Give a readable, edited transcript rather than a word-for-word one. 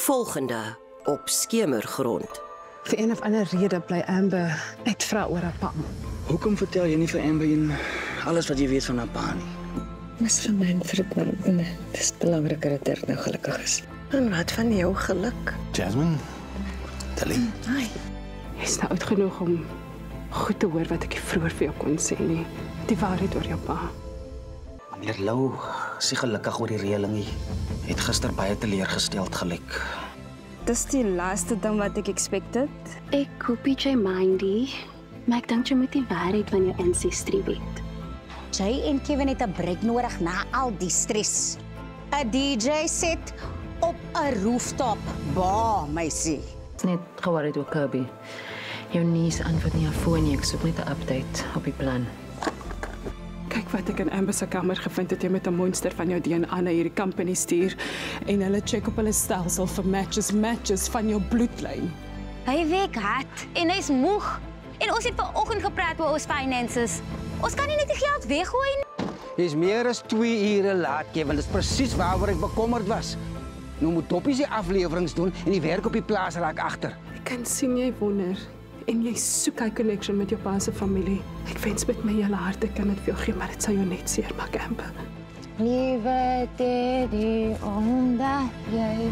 volgende op Skemergrond. Vir een of ander rede bly Amber net vra oor haar pa. Hoekom vertel jy nie vir Amber alles wat jy weet van haar pa nie? Mis vir my en vir dit is belangriker dat Dirk nou gelukkig is. En wat van jou geluk? Jasmine, Tilly. Hi. Jy's nou oud genoeg om goed te hoor wat ek vroeër vir jou kon sê nie. Die waarheid oor jou pa. Meneer Lou, is gelukkig oor die reëling. Het gister baie teleurgesteld gelyk. Dis die laaste ding wat ek expected. Ek hoop jy mindy, maar ek dink jy moet die waarheid van jou ancestry weet. Jay en Kevin het 'n break nodig na al die stres. 'n DJ set op 'n rooftop. Ba, meisie. Is net geworried oor Kirby. Jou niece antwoord nie haar foon nie, ek soek net 'n update op die plan. Kyk wat ek in Amber se kamer gevind het, jy met 'n monster van jou DNA na hierdie company stuur en hulle check op hulle stelsel vir matches van jou bloedlyn. Hy werk hard en hy's moeg. En ons het vanoggend gepraat oor ons finances. Ons kan nie net die geld weggooi nie. Jy's meer as 2 ure laat, Kevin. Dit is presies waaroor ek bekommerd was. Nou moet Doppies die aflewerings doen en die werk op die plaas raak agter. Ek kan sien jy wonder en jy soek hy connection met jou pa se familie. Ek wens met my hele hart ek kan dit vir jou gee, maar dit sal jou net seermaak, Amber. Liewe Teddy, omdat jy